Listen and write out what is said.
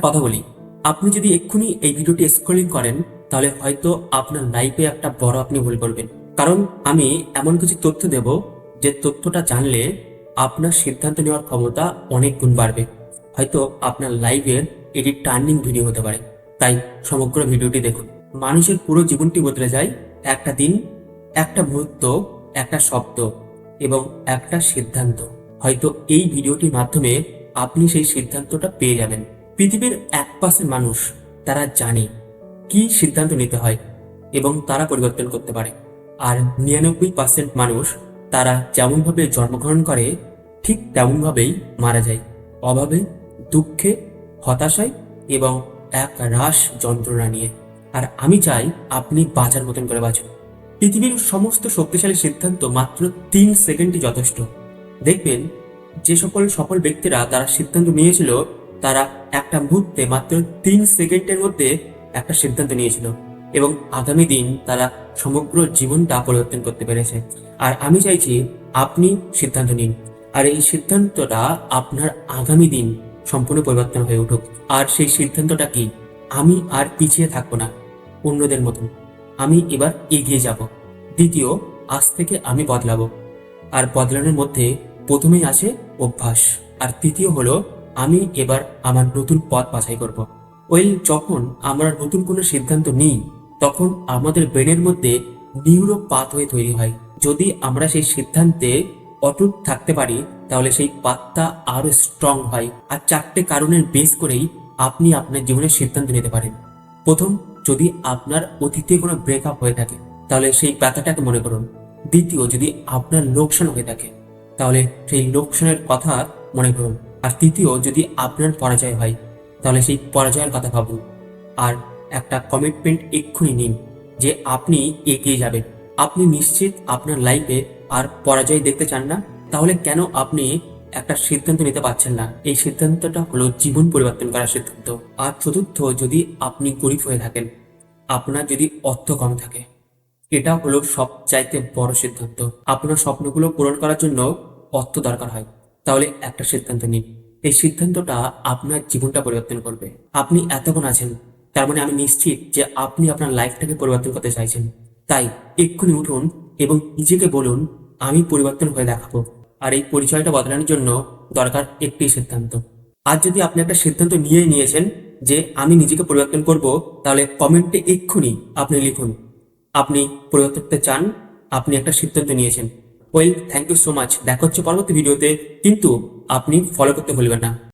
কথা বলি, আপনি যদি এক্ষুনি এই ভিডিওটি স্ক্রলিং করেন তাহলে হয়তো আপনার লাইফে একটা বড় আপনি ভুল করবেন। কারণ আমি এমন কিছু তথ্য দেব যে তথ্যটা জানলে আপনার সিদ্ধান্ত নেওয়ার ক্ষমতা অনেক গুণ বাড়বে। হয়তো আপনার লাইফের এটি টার্নিং ভিডিও হতে পারে। তাই সমগ্র ভিডিওটি দেখুন। মানুষের পুরো জীবনটি বদলে যায় একটা দিন, একটা মুহূর্ত, একটা শব্দ এবং একটা সিদ্ধান্ত। হয়তো এই ভিডিওটির মাধ্যমে আপনি সেই সিদ্ধান্তটা পেয়ে যাবেন। পৃথিবীর 1% মানুষ তারা জানে কি সিদ্ধান্ত নিতে হয় এবং তারা পরিবর্তন করতে পারে। আর 99% মানুষ তারা যেমনভাবে জন্মগ্রহণ করে ঠিক তেমনভাবেই মারা যায়, অভাবে, দুঃখে, হতাশায় এবং এক রাশ যন্ত্রণা নিয়ে। আর আমি চাই আপনি বাঁচার মতন করে বাঁচুন। পৃথিবীর সমস্ত শক্তিশালী সিদ্ধান্ত মাত্র 3 সেকেন্ডই যথেষ্ট। দেখবেন যে সকল সফল ব্যক্তিরা তারা সিদ্ধান্ত নিয়েছিল, তারা একটা মুহূর্তে মাত্র 3 সেকেন্ডের মধ্যে একটা সিদ্ধান্ত নিয়েছিল এবং আগামী দিন তারা সমগ্র জীবনটা পরিবর্তন করতে পেরেছে। আর আমি চাইছি আপনি সিদ্ধান্ত নিন, আর এই সিদ্ধান্তটা আপনার আগামী দিন সম্পূর্ণ পরিবর্তন হয়ে উঠুক। আর সেই সিদ্ধান্তটা কি? আমি আর পিছিয়ে থাকবো না অন্যদের মতন, আমি এবার এগিয়ে যাব। দ্বিতীয়, আজ থেকে আমি বদলাবো। আর বদলানোর মধ্যে প্রথমেই আসে অভ্যাস, আর তৃতীয় হলো আমি এবার আমার নতুন পথ বাছাই করব। যখন আমরা নতুন কোনো সিদ্ধান্ত নিই তখন আমাদের ব্রেনের মধ্যে নিউরো পাথওয়ে তৈরি হয়। যদি আমরা সেই সিদ্ধান্তে অটুট থাকতে পারি তাহলে সেই পাতটা আরো স্ট্রং হয়। আর 4টে কারণের বেস করেই আপনি আপনার জীবনের সিদ্ধান্ত নিতে পারেন। প্রথম, যদি আপনার অতীতে কোনো ব্রেকআপ হয়ে থাকে তাহলে সেই ব্যথাটাকে মনে করুন। দ্বিতীয়, যদি আপনার লোকসান হয়ে থাকে তাহলে সেই লোকসানের কথা মনে করুন। আর তৃতীয়, যদি আপনার পরাজয় হয় তাহলে সেই পরাজয়ের কথা ভাবুন। আর একটা কমিটমেন্ট এক্ষুনি নিন যে আপনি এগিয়ে যাবেন। আপনি নিশ্চিত আপনার লাইফে আর পরাজয় দেখতে চান না? তাহলে কেন আপনি একটা সিদ্ধান্ত নিতে পারছেন না? এই সিদ্ধান্তটা হলো জীবন পরিবর্তন করার সিদ্ধান্ত। আর চতুর্থ, যদি আপনি গরিব হয়ে থাকেন, আপনার যদি অর্থ কম থাকে, এটা হলো সবচাইতে বড় সিদ্ধান্ত। আপনার স্বপ্নগুলো পূরণ করার জন্য অর্থ দরকার হয়, তাহলে একটা সিদ্ধান্ত নিন। এই সিদ্ধান্তটা আপনার জীবনটা পরিবর্তন করবে। আপনি এতক্ষণ আছেন, তার মানে আমি নিশ্চিত যে আপনি আপনার লাইফটাকে পরিবর্তন করতে চাইছেন। তাই এক্ষুনি উঠুন এবং নিজেকে বলুন, আমি পরিবর্তন হয়ে দেখাবো। আর এই পরিচয়টা বদলানোর জন্য দরকার একটি সিদ্ধান্ত। আজ যদি আপনি একটা সিদ্ধান্ত নিয়েছেন যে আমি নিজেকে পরিবর্তন করব, তাহলে কমেন্টে এক্ষুনি আপনি লিখুন আপনি পরিবর্তন করতে চান, আপনি একটা সিদ্ধান্ত নিয়েছেন। Thank you so much. দেখা হচ্ছে পরবর্তী ভিডিওতে, কিন্তু আপনি ফলো করতে ভুলবেন না।